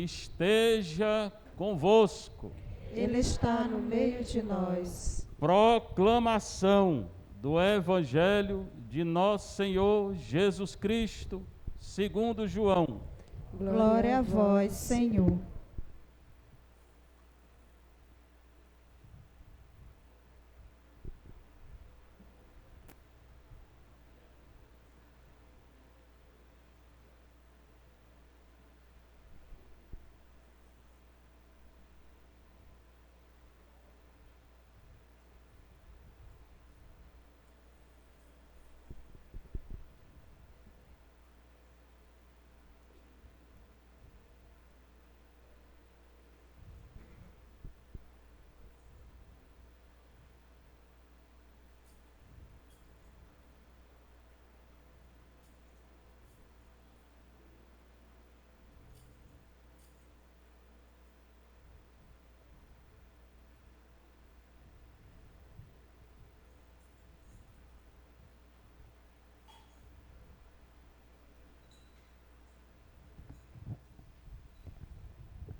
esteja convosco. Ele está no meio de nós. Proclamação do Evangelho de nosso Senhor Jesus Cristo, segundo João. Glória a vós, Senhor.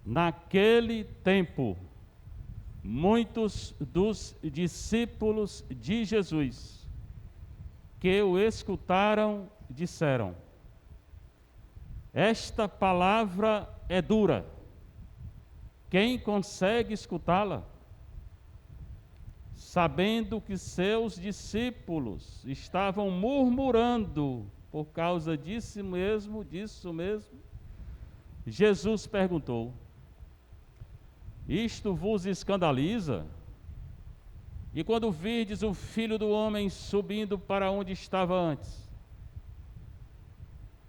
Naquele tempo, muitos dos discípulos de Jesus que o escutaram disseram: esta palavra é dura, quem consegue escutá-la? Sabendo que seus discípulos estavam murmurando por causa disso mesmo, Jesus perguntou: isto vos escandaliza? E quando virdes o Filho do Homem subindo para onde estava antes?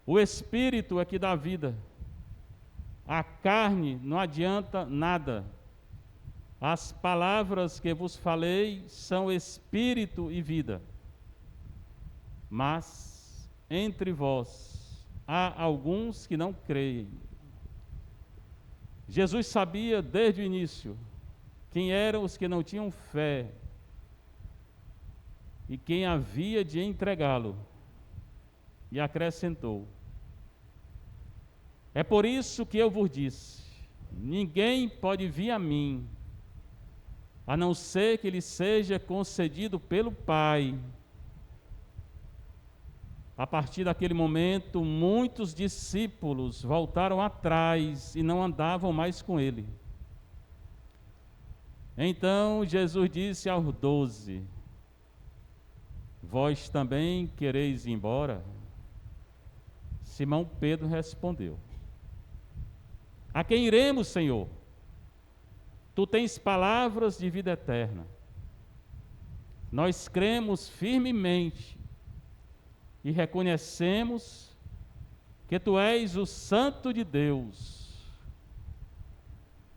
O Espírito é que dá vida, a carne não adianta nada. As palavras que vos falei são Espírito e vida. Mas entre vós há alguns que não creem. Jesus sabia desde o início quem eram os que não tinham fé e quem havia de entregá-lo, e acrescentou: é por isso que eu vos disse, ninguém pode vir a mim, a não ser que lhe seja concedido pelo Pai. A partir daquele momento, muitos discípulos voltaram atrás e não andavam mais com ele. Então Jesus disse aos 12: vós também quereis ir embora? Simão Pedro respondeu: a quem iremos, Senhor? Tu tens palavras de vida eterna. Nós cremos firmemente e reconhecemos que Tu és o Santo de Deus.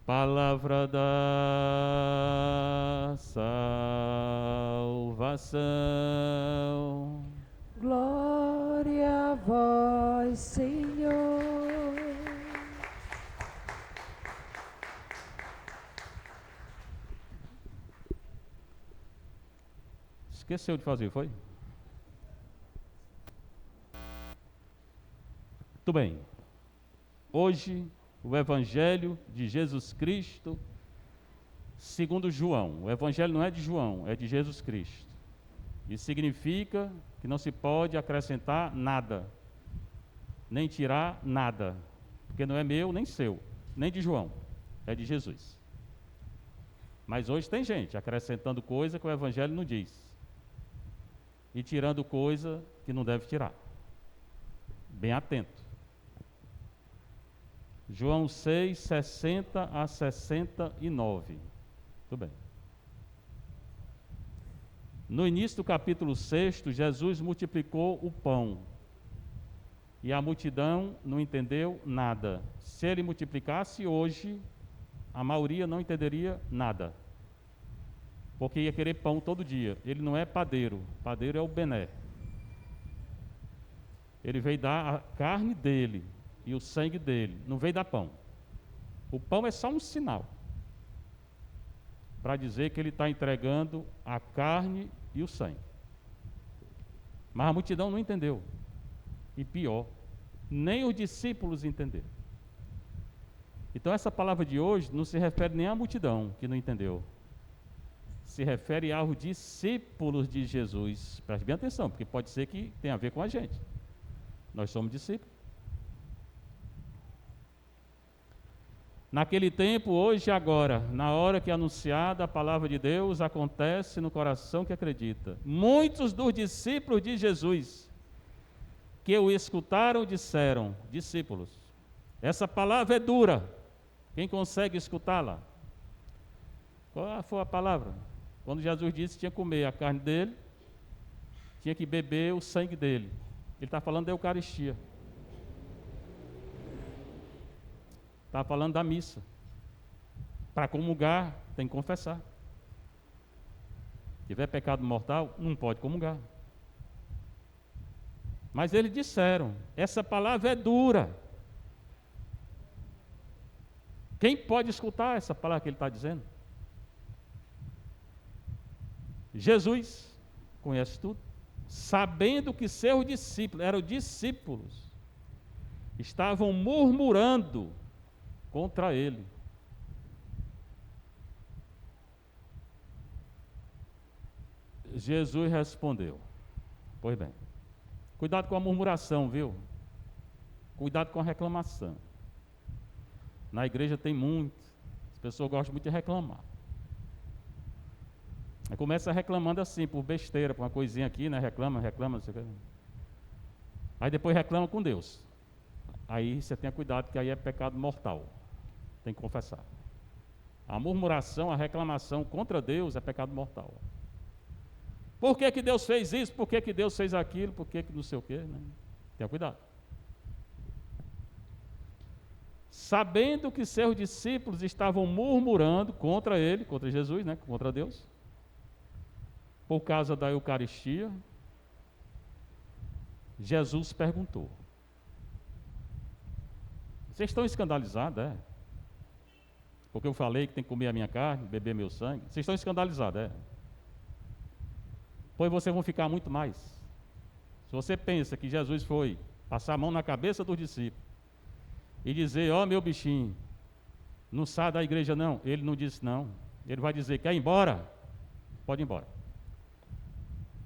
Palavra da salvação. Glória a vós, Senhor. Esqueceu de fazer, foi? Muito bem. Hoje, o Evangelho de Jesus Cristo, segundo João. O Evangelho não é de João, é de Jesus Cristo. Isso significa que não se pode acrescentar nada, nem tirar nada, porque não é meu, nem seu, nem de João, é de Jesus. Mas hoje tem gente acrescentando coisa que o Evangelho não diz, e tirando coisa que não deve tirar. Bem atento. João 6, 60 a 69. Muito bem. No início do capítulo 6, Jesus multiplicou o pão. E a multidão não entendeu nada. Se ele multiplicasse hoje, a maioria não entenderia nada. Porque ia querer pão todo dia. Ele não é padeiro. Padeiro é o Bené. Ele veio dar a carne dele e o sangue dele. Não veio dar pão. O pão é só um sinal para dizer que ele está entregando a carne e o sangue. Mas a multidão não entendeu. E pior, nem os discípulos entenderam. Então essa palavra de hoje não se refere nem à multidão que não entendeu. Se refere aos discípulos de Jesus. Preste bem atenção, porque pode ser que tenha a ver com a gente. Nós somos discípulos. Naquele tempo, hoje e agora, na hora que é anunciada a palavra de Deus, acontece no coração que acredita. Muitos dos discípulos de Jesus que o escutaram disseram, discípulos, essa palavra é dura, quem consegue escutá-la? Qual foi a palavra? Quando Jesus disse que tinha que comer a carne dele, tinha que beber o sangue dele. Ele está falando da Eucaristia. Está falando da missa. Para comungar, tem que confessar. Se tiver pecado mortal, não pode comungar. Mas eles disseram, essa palavra é dura. Quem pode escutar essa palavra que ele está dizendo? Jesus conhece tudo, sabendo que seus discípulos, eram discípulos, estavam murmurando contra ele. Jesus respondeu, pois bem, cuidado com a murmuração, viu? Cuidado com a reclamação. Na igreja tem muito, as pessoas gostam muito de reclamar. Aí começa reclamando assim, por besteira, por uma coisinha aqui, né? Reclama, não sei o que. Aí depois reclama com Deus. Aí você tenha cuidado, que aí é pecado mortal. Tem que confessar. A murmuração, a reclamação contra Deus é pecado mortal. Por que Deus fez isso? Por que Deus fez aquilo? Por que não sei o quê? Né? Tenha cuidado. Sabendo que seus discípulos estavam murmurando contra ele, contra Jesus, né? Contra Deus, por causa da Eucaristia, Jesus perguntou: vocês estão escandalizados, é? Porque eu falei que tem que comer a minha carne, beber meu sangue? Vocês estão escandalizados, é? Pois vocês vão ficar muito mais. Se você pensa que Jesus foi passar a mão na cabeça dos discípulos e dizer, ó meu bichinho, não sai da igreja não, ele não disse não. Ele vai dizer, quer ir embora? Pode ir embora.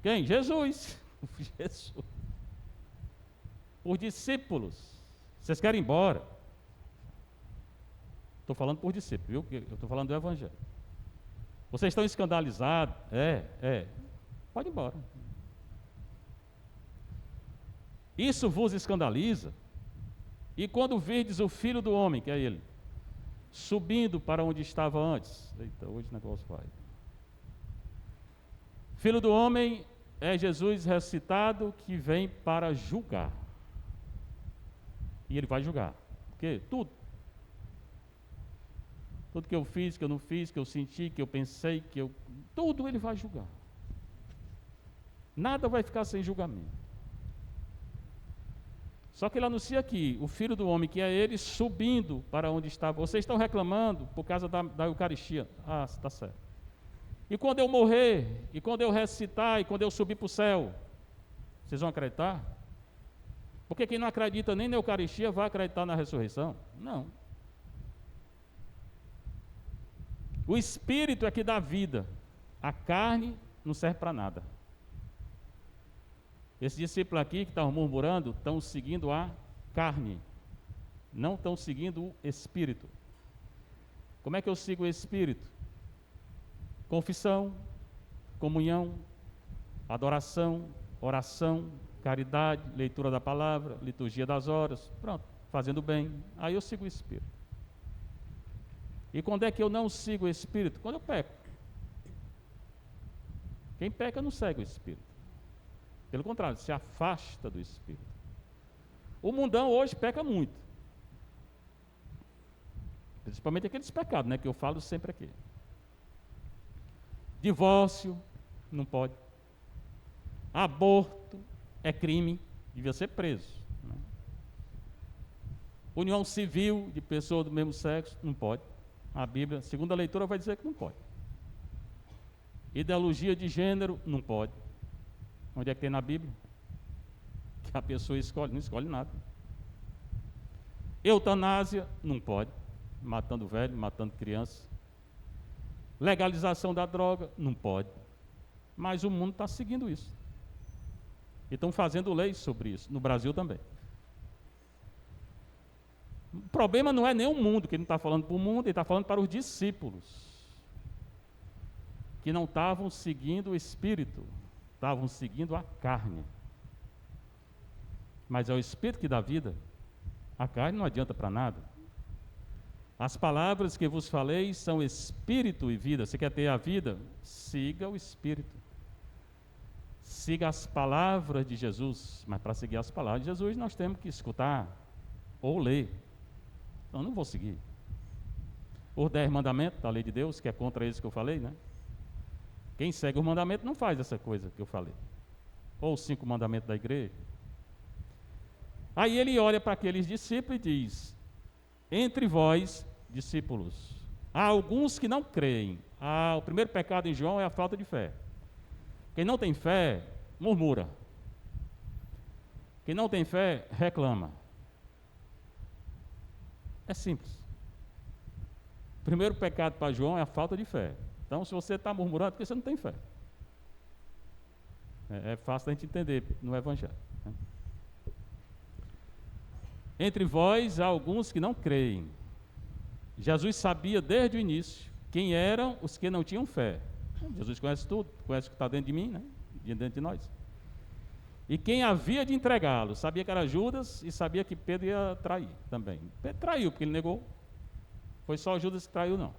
Quem? Jesus. Jesus. Os discípulos. Vocês querem ir embora? Estou falando por discípulos, viu? Eu estou falando do Evangelho. Vocês estão escandalizados? Pode ir embora. Isso vos escandaliza? E quando virdes o Filho do Homem, que é ele, subindo para onde estava antes. Eita, hoje o negócio vai. Filho do Homem é Jesus ressuscitado que vem para julgar. E ele vai julgar. O quê? Tudo. Tudo que eu fiz, que eu não fiz, que eu senti, que eu pensei, tudo ele vai julgar. Nada vai ficar sem julgamento. Só que ele anuncia aqui, o Filho do Homem, que é ele, subindo para onde estava. Vocês estão reclamando por causa da Eucaristia. Ah, está certo. E quando eu morrer, e quando eu ressuscitar, e quando eu subir para o céu, vocês vão acreditar? Porque quem não acredita nem na Eucaristia vai acreditar na ressurreição? Não. O Espírito é que dá vida. A carne não serve para nada. Esses discípulos aqui que estavam murmurando, estão seguindo a carne. Não estão seguindo o Espírito. Como é que eu sigo o Espírito? Confissão, comunhão, adoração, oração, caridade, leitura da palavra, liturgia das horas, pronto, fazendo bem. Aí eu sigo o Espírito. E quando é que eu não sigo o Espírito? Quando eu peco. Quem peca não segue o Espírito. Pelo contrário, se afasta do Espírito. O mundão hoje peca muito. Principalmente aqueles pecados, né, que eu falo sempre aqui. Divórcio, não pode. Aborto é crime, devia ser preso. Né? União civil de pessoas do mesmo sexo, não pode. A Bíblia, segunda leitura, vai dizer que não pode. Ideologia de gênero, não pode. Onde é que tem na Bíblia? Que a pessoa escolhe, não escolhe nada. Eutanásia, não pode. matando velho, matando criança. Legalização da droga, não pode. Mas o mundo está seguindo isso. E estão fazendo leis sobre isso, no Brasil também. O problema não é nem o mundo, que ele não está falando para o mundo, ele está falando para os discípulos, que não estavam seguindo o Espírito, estavam seguindo a carne. Mas é o Espírito que dá vida, a carne não adianta para nada. As palavras que vos falei são Espírito e vida. Você quer ter a vida? Siga o Espírito. Siga as palavras de Jesus. Mas para seguir as palavras de Jesus, nós temos que escutar ou ler. Então, não vou seguir. Os 10 mandamentos da lei de Deus, que é contra isso que eu falei, né? Quem segue os mandamentos não faz essa coisa que eu falei. Ou os 5 mandamentos da igreja. Aí ele olha para aqueles discípulos e diz: entre vós, discípulos, há alguns que não creem. O primeiro pecado em João é a falta de fé. Quem não tem fé, murmura. Quem não tem fé, reclama. É simples. O primeiro pecado para João é a falta de fé. Então, se você está murmurando, é porque você não tem fé. É fácil a gente entender no Evangelho, né? Entre vós há alguns que não creem. Jesus sabia desde o início quem eram os que não tinham fé. Jesus conhece tudo, conhece o que está dentro de mim, né? Dentro de nós. E quem havia de entregá-lo, sabia que era Judas e sabia que Pedro ia trair também. Pedro traiu, porque ele negou. Foi só Judas que traiu, não.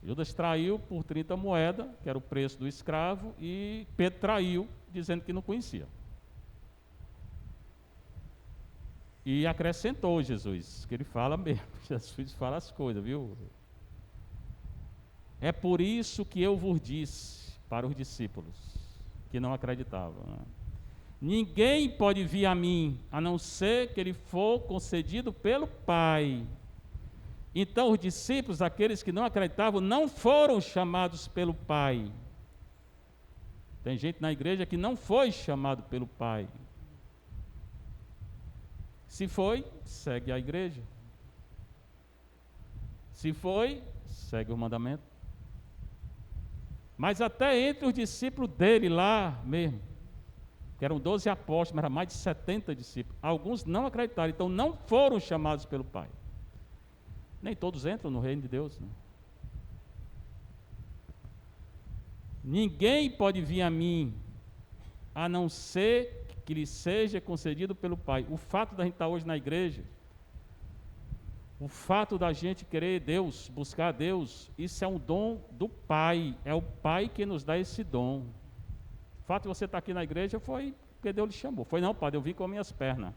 Judas traiu por 30 moedas, que era o preço do escravo, e Pedro traiu, dizendo que não conhecia. E acrescentou Jesus, que ele fala mesmo, Jesus fala as coisas, viu? É por isso que eu vos disse para os discípulos, que não acreditavam, né? Ninguém pode vir a mim, a não ser que ele for concedido pelo Pai. Então os discípulos, aqueles que não acreditavam, não foram chamados pelo Pai. Tem gente na igreja que não foi chamado pelo Pai. Se foi, segue a igreja. Se foi, segue o mandamento. Mas até entre os discípulos dele lá mesmo, que eram 12 apóstolos, mas eram mais de 70 discípulos, alguns não acreditaram, então não foram chamados pelo Pai. Nem todos entram no reino de Deus, né? Ninguém pode vir a mim, a não ser que lhe seja concedido pelo Pai. O fato da gente estar hoje na igreja, o fato da gente querer Deus, buscar Deus, isso é um dom do Pai, é o Pai que nos dá esse dom. O fato de você estar aqui na igreja foi porque Deus lhe chamou. Foi não, Padre, eu vim com as minhas pernas.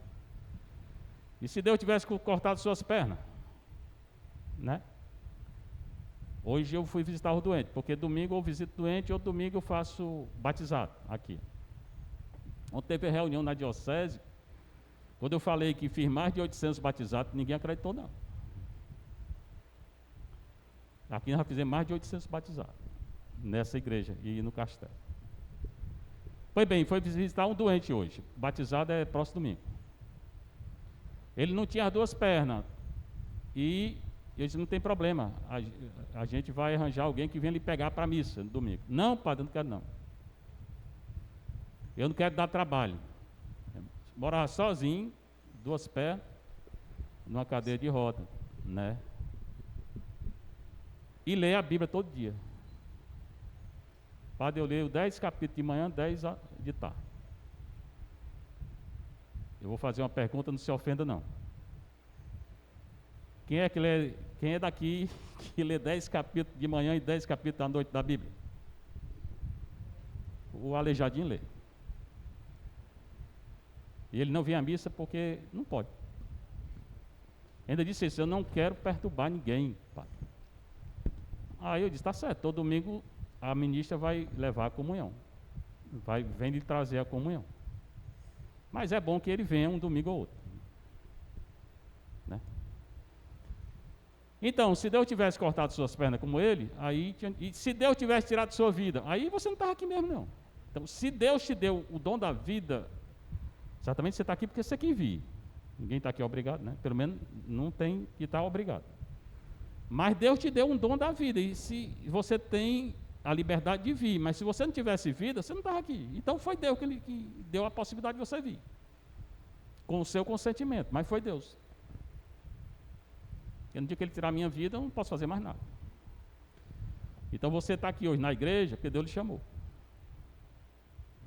E se Deus tivesse cortado suas pernas? Né? Hoje eu fui visitar os doentes, porque domingo eu visito doente, outro domingo eu faço batizado aqui. Ontem teve reunião na diocese, quando eu falei que fiz mais de 800 batizados, ninguém acreditou não. Aqui nós fizemos mais de 800 batizados, nessa igreja e no castelo. Pois bem, foi visitar um doente hoje, batizado é próximo domingo. Ele não tinha as 2 pernas, e eu disse, não tem problema, a gente vai arranjar alguém que venha lhe pegar para a missa no domingo. Não, padre, eu não quero não. Eu não quero dar trabalho. Morar sozinho, 2 pernas, numa cadeira de roda, né? E ler a Bíblia todo dia. Padre, eu leio 10 capítulos de manhã, 10 de tarde. Eu vou fazer uma pergunta, não se ofenda não. Quem é daqui que lê 10 capítulos de manhã e 10 capítulos da noite da Bíblia? O aleijadinho lê. E ele não vem à missa porque não pode. Ainda disse isso, eu não quero perturbar ninguém, padre. Aí eu disse, está certo, todo domingo a ministra vai levar a comunhão. Vem lhe trazer a comunhão. Mas é bom que ele venha um domingo ou outro. Né? Então, se Deus tivesse cortado suas pernas como ele, e se Deus tivesse tirado sua vida, aí você não estava aqui mesmo não. Então, se Deus te deu o dom da vida, certamente você está aqui porque você quer vir. Ninguém está aqui obrigado, né? Pelo menos não tem que estar obrigado. Mas Deus te deu um dom da vida, e se você tem a liberdade de vir, mas se você não tivesse vida, você não estava aqui. Então foi Deus que deu a possibilidade de você vir, com o seu consentimento, mas foi Deus. E no dia que Ele tirar a minha vida, eu não posso fazer mais nada. Então você está aqui hoje na igreja, porque Deus lhe chamou.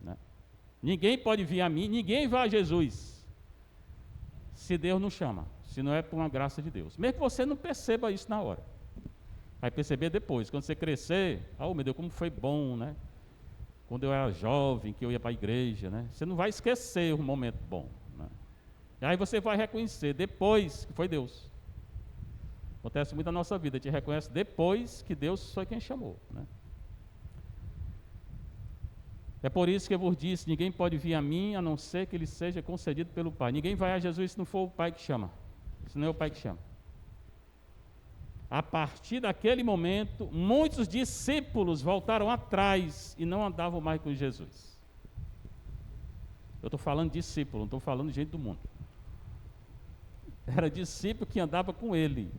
Né? Ninguém pode vir a mim, ninguém vai a Jesus, se Deus não chama, se não é por uma graça de Deus. Mesmo que você não perceba isso na hora. Vai perceber depois, quando você crescer, oh meu Deus, como foi bom, né? Quando eu era jovem, que eu ia para a igreja, né? Você não vai esquecer um momento bom, né? E aí você vai reconhecer depois que foi Deus. Acontece muito na nossa vida, a gente reconhece depois que Deus foi quem chamou, né? É por isso que eu vos disse, ninguém pode vir a mim, a não ser que ele seja concedido pelo Pai. Ninguém vai a Jesus se não for o Pai que chama, se não é o Pai que chama. A partir daquele momento, muitos discípulos voltaram atrás e não andavam mais com Jesus. Eu estou falando de discípulo, não estou falando de gente do mundo. Era discípulo que andava com ele.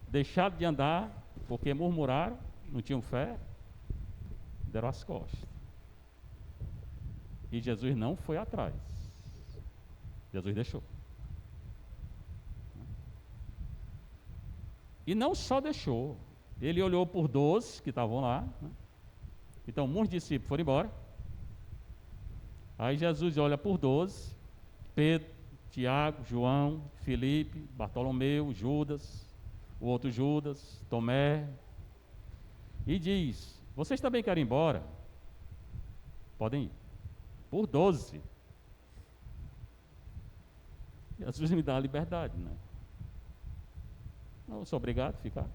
Deixaram de andar porque murmuraram, não tinham fé, deram as costas. E Jesus não foi atrás. Jesus deixou. E não só deixou, ele olhou por 12 que estavam lá, né? Então muitos discípulos foram embora. Aí Jesus olha por 12, Pedro, Tiago, João, Filipe, Bartolomeu, Judas, o outro Judas, Tomé, e diz: vocês também querem ir embora? Podem ir. Por 12. Jesus me dá a liberdade, né? Não sou obrigado a ficar.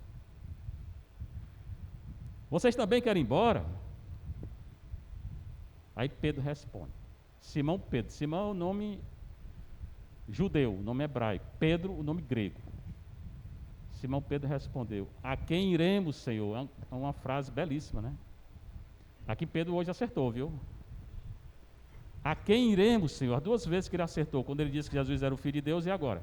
Vocês também querem ir embora? Aí Pedro responde. Simão Pedro. Simão é o nome judeu, o nome hebraico. Pedro, o nome grego. Simão Pedro respondeu: a quem iremos, Senhor? É uma frase belíssima, né? Aqui Pedro hoje acertou, viu? A quem iremos, Senhor? As 2 vezes que ele acertou, quando ele disse que Jesus era o Filho de Deus, e agora?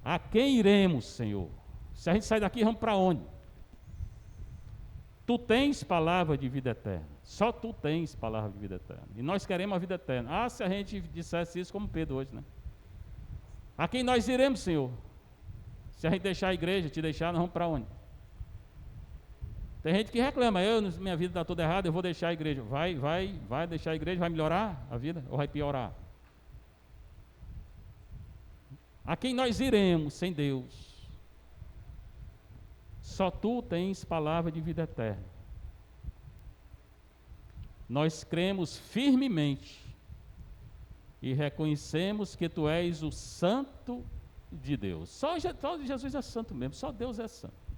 A quem iremos, Senhor? Se a gente sair daqui, vamos para onde? Tu tens palavra de vida eterna. Só tu tens palavra de vida eterna. E nós queremos a vida eterna. Ah, se a gente dissesse isso como Pedro hoje, né? A quem nós iremos, Senhor? Se a gente deixar a igreja, te deixar, nós vamos para onde? Tem gente que reclama: minha vida está toda errada, eu vou deixar a igreja. Vai deixar a igreja, vai melhorar a vida ou vai piorar? A quem nós iremos sem Deus? Só tu tens palavra de vida eterna. Nós cremos firmemente e reconhecemos que tu és o Santo de Deus. Só Jesus é santo mesmo, só Deus é santo.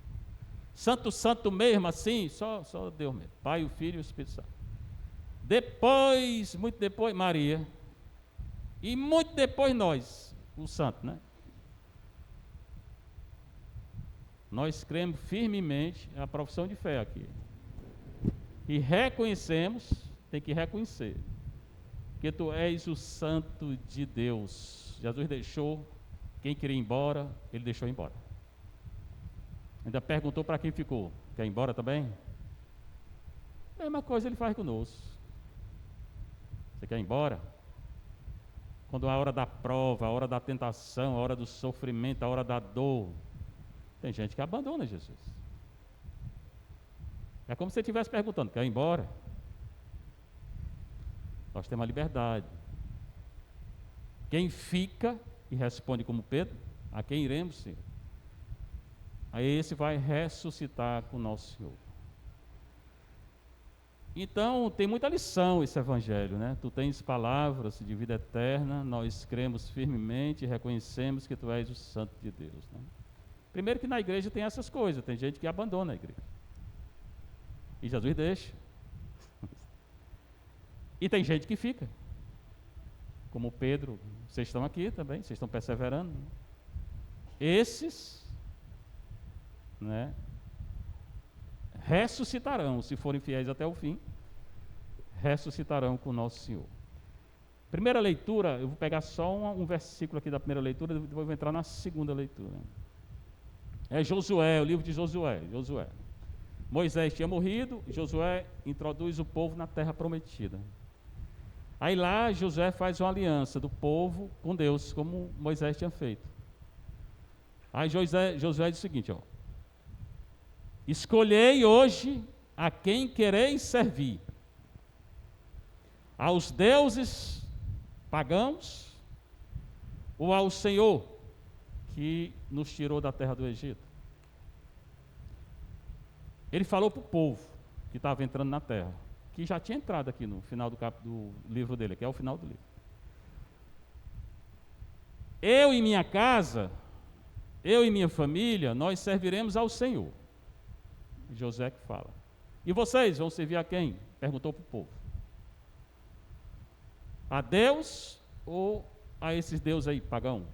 Santo, santo mesmo assim, só Deus mesmo. Pai, o Filho e o Espírito Santo. Depois, muito depois, Maria. E muito depois nós, o santo, né? Nós cremos firmemente, é a profissão de fé aqui. E reconhecemos, tem que reconhecer, que tu és o Santo de Deus. Jesus deixou, quem queria ir embora, ele deixou ir embora. Ainda perguntou para quem ficou: quer ir embora também? A mesma coisa ele faz conosco. Você quer ir embora? Quando a hora da prova, a hora da tentação, a hora do sofrimento, a hora da dor, tem gente que abandona Jesus. É como se você estivesse perguntando: quer ir embora? Nós temos a liberdade. Quem fica e responde como Pedro: a quem iremos, Senhor? Aí esse vai ressuscitar com o nosso Senhor. Então, tem muita lição esse evangelho, né? Tu tens palavras de vida eterna, nós cremos firmemente e reconhecemos que tu és o Santo de Deus, né? Primeiro que na igreja tem essas coisas, tem gente que abandona a igreja. E Jesus deixa. E tem gente que fica. Como Pedro, vocês estão aqui também, vocês estão perseverando. Esses, né, ressuscitarão, se forem fiéis até o fim, ressuscitarão com o nosso Senhor. Primeira leitura, eu vou pegar só um versículo aqui da primeira leitura, depois vou entrar na segunda leitura. É Josué, o livro de Josué. Moisés tinha morrido, Josué introduz o povo na terra prometida. Aí lá Josué faz uma aliança do povo com Deus, como Moisés tinha feito. Aí Josué diz o seguinte, ó: escolhei hoje a quem quereis servir, aos deuses pagãos ou ao Senhor que nos tirou da terra do Egito. Ele falou para o povo que estava entrando na terra, que já tinha entrado aqui no final do livro dele, que é o final do livro. Eu e minha casa, eu e minha família, nós serviremos ao Senhor. José que fala. E vocês vão servir a quem? Perguntou para o povo. A Deus ou a esses deuses aí, pagão?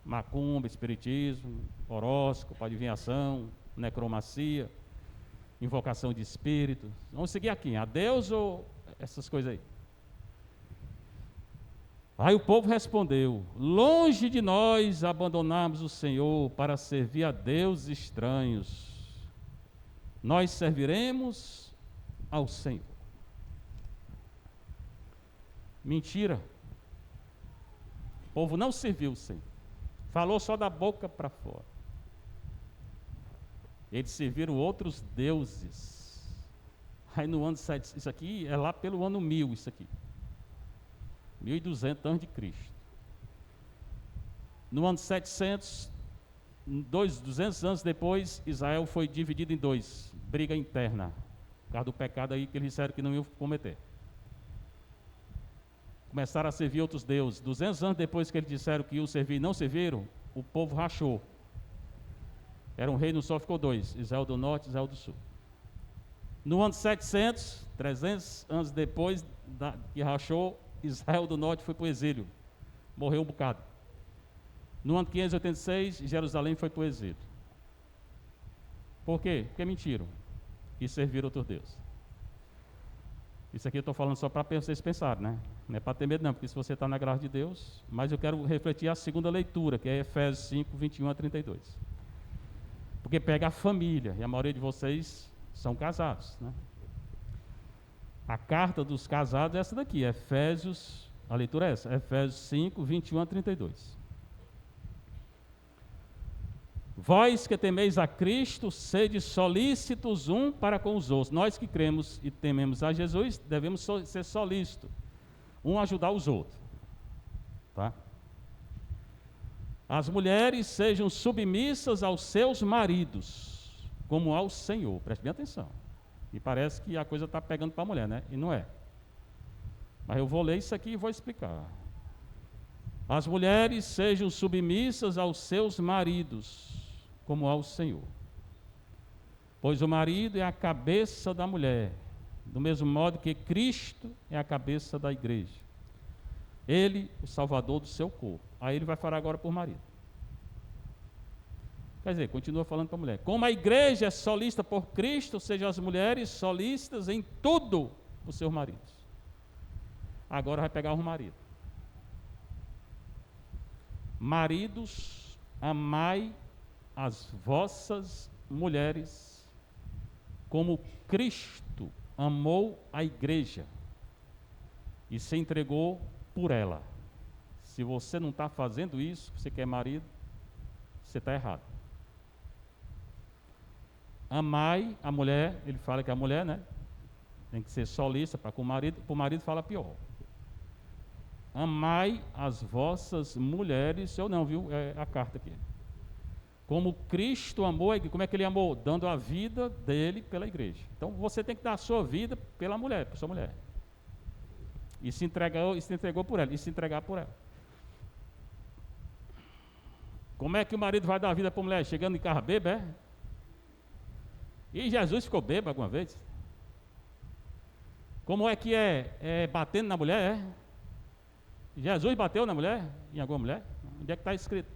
Macumba, espiritismo, horóscopo, adivinhação, necromancia, invocação de espíritos. Vamos seguir aqui, a Deus ou essas coisas aí? Aí o povo respondeu: longe de nós abandonarmos o Senhor para servir a deuses estranhos. Nós serviremos ao Senhor. Mentira. O povo não serviu o Senhor. Falou só da boca para fora. Eles serviram outros deuses. Aí no ano 7, isso aqui é lá pelo ano 1000, isso aqui. 1200 antes de Cristo. No ano 700, 200 anos depois, Israel foi dividido em dois. Briga interna. Por causa do pecado aí que eles disseram que não iam cometer. Começaram a servir outros deuses. 200 anos depois que eles disseram que iam servir e não serviram, o povo rachou. Era um reino só, ficou dois: Israel do Norte e Israel do Sul. No ano 700, 300 anos depois que rachou, Israel do Norte foi para o exílio. Morreu um bocado. No ano 586, Jerusalém foi para o exílio. Por quê? Porque mentiram e serviram outro Deus. Isso aqui eu estou falando só para vocês pensarem, né? Não é para ter medo não, porque se você está na graça de Deus. Mas eu quero refletir a segunda leitura, que é Efésios 5, 21 a 32. Porque pega a família, e a maioria de vocês são casados, né? A carta dos casados é essa daqui, Efésios, a leitura é essa, Efésios 5, 21 a 32. Vós que temeis a Cristo, sede solícitos um para com os outros. Nós que cremos e tememos a Jesus, devemos ser solícitos, um ajudar os outros. Tá? As mulheres sejam submissas aos seus maridos, como ao Senhor. Preste bem atenção. E parece que a coisa está pegando para a mulher, né? E não é. Mas eu vou ler isso aqui e vou explicar. As mulheres sejam submissas aos seus maridos, como ao Senhor. Pois o marido é a cabeça da mulher, do mesmo modo que Cristo é a cabeça da igreja. Ele, o salvador do seu corpo. Aí ele vai falar agora por marido. Quer dizer, continua falando para a mulher. Como a igreja é solícita por Cristo, sejam as mulheres solícitas em tudo os seus maridos. Agora vai pegar os maridos. Maridos, amai as vossas mulheres, como Cristo amou a igreja e se entregou por ela. Se você não está fazendo isso, você quer marido, você está errado. Amai a mulher, ele fala que a mulher, né, tem que ser solícita para com o marido fala pior. Amai as vossas mulheres, eu não, viu, é a carta aqui. Como Cristo amou a igreja. Como é que ele amou? Dando a vida dele pela igreja. Então você tem que dar a sua vida pela mulher, por sua mulher. E se entregou por ela, e se entregar por ela. Como é que o marido vai dar a vida para a mulher? Chegando em carro bêbado, é? E Jesus ficou bêbado alguma vez? Como é que é batendo na mulher, é? Jesus bateu na mulher? Em alguma mulher? Onde é que está escrito?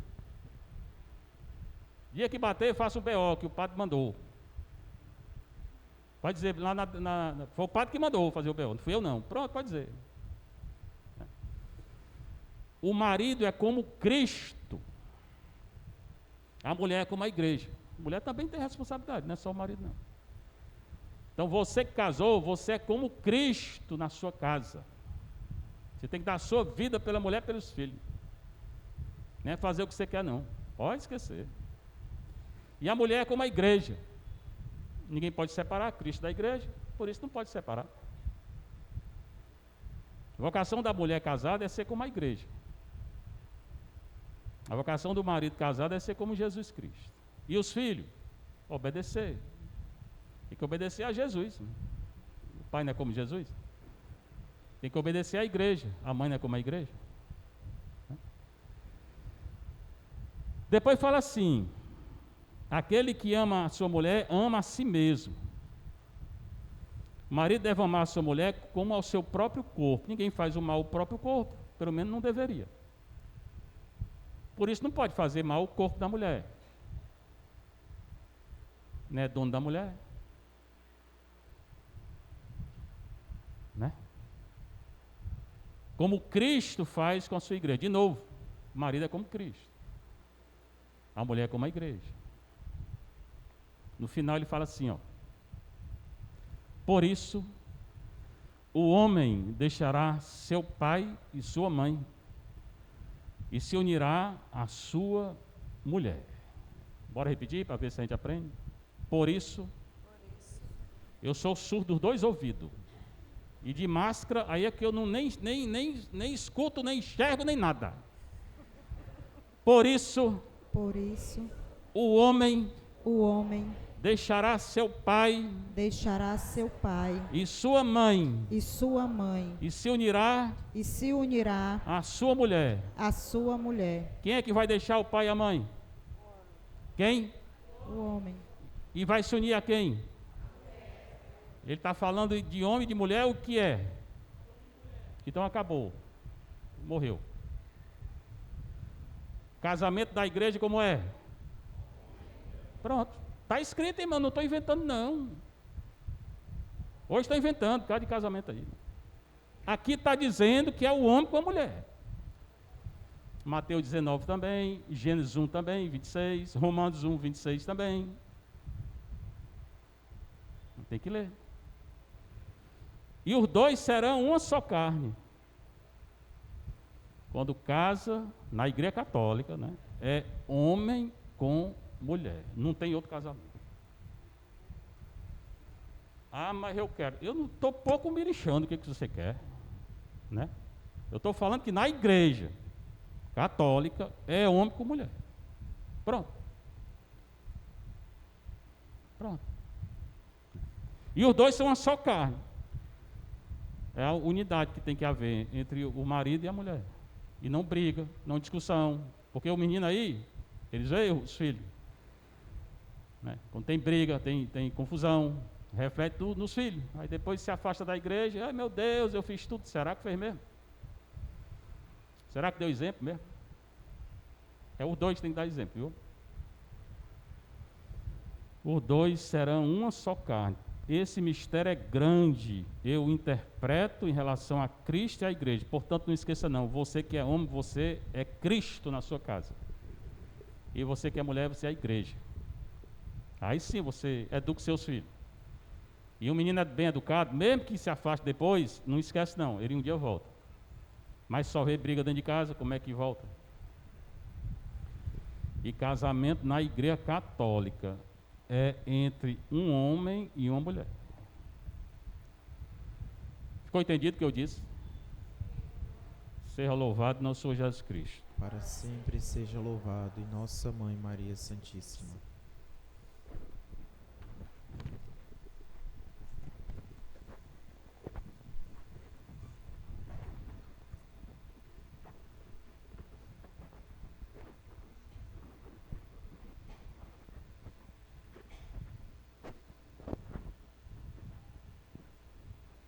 Dia que bater, faça o BO, que o padre mandou. Pode dizer, lá foi o padre que mandou fazer o BO, não fui eu não. Pronto, pode dizer. o marido é como Cristo, a mulher é como a igreja. A mulher também tem responsabilidade, não é só o marido não. Então você que casou, você é como Cristo na sua casa. Você tem que dar a sua vida pela mulher e pelos filhos. Não é fazer o que você quer não, pode esquecer. E a mulher é como a igreja. Ninguém pode separar Cristo da igreja, por isso não pode separar. A vocação da mulher casada é ser como a igreja. A vocação do marido casado é ser como Jesus Cristo. E os filhos? Obedecer. Tem que obedecer a Jesus. O pai não é como Jesus? Tem que obedecer à igreja. A mãe não é como a igreja? Depois fala assim: aquele que ama a sua mulher, ama a si mesmo. O marido deve amar a sua mulher como ao seu próprio corpo. Ninguém faz o mal ao próprio corpo, pelo menos não deveria. Por isso não pode fazer mal ao corpo da mulher. Não é dono da mulher. Né? Como Cristo faz com a sua igreja. De novo, o marido é como Cristo. A mulher é como a igreja. No final ele fala assim, ó: por isso, o homem deixará seu pai e sua mãe e se unirá à sua mulher. Bora repetir para ver se a gente aprende? Por isso, eu sou surdo dos dois ouvidos. E de máscara, aí é que eu não nem escuto, nem enxergo, nem nada. Por isso, o homem deixará seu pai e sua mãe e se unirá à sua mulher. Quem é que vai deixar o pai e a mãe? Quem? O homem. E vai se unir a quem? Ele está falando de homem e de mulher, o que é? Então acabou. Morreu. Casamento da igreja como é? Pronto. Está escrito, irmão, não estou inventando não. Hoje estou inventando, por causa de casamento aí. Aqui está dizendo que é o homem com a mulher. Mateus 19 também, Gênesis 1 também, 26, Romanos 1, 26 também. Tem que ler. E os dois serão uma só carne. Quando casa, na igreja católica, né, é homem com mulher. Não tem outro casamento. Ah, mas eu quero. Eu não estou pouco me lixando o que você quer. Né? Eu estou falando que na igreja católica é homem com mulher. Pronto. Pronto. E os dois são uma só carne. É a unidade que tem que haver entre o marido e a mulher. E não briga, não discussão. Porque o menino aí, eles veem os filhos. Né? Quando tem briga, tem confusão, reflete tudo nos filhos. Aí depois se afasta da igreja. Ai meu Deus, eu fiz tudo. Será que fez mesmo? Será que deu exemplo mesmo? É os dois que tem que dar exemplo, viu? Os dois serão uma só carne. Esse mistério é grande. Eu interpreto em relação a Cristo e à igreja. Portanto, não esqueça não. Você que é homem, você é Cristo na sua casa. E você que é mulher, você é a igreja. Aí sim você educa seus filhos. E um menino é bem educado, mesmo que se afaste depois, não esquece não. Ele um dia volta. Mas só vê briga dentro de casa, como é que volta? E casamento na igreja católica é entre um homem e uma mulher. Ficou entendido o que eu disse? Seja louvado nosso Senhor Jesus Cristo. Para sempre seja louvado e Nossa Mãe Maria Santíssima.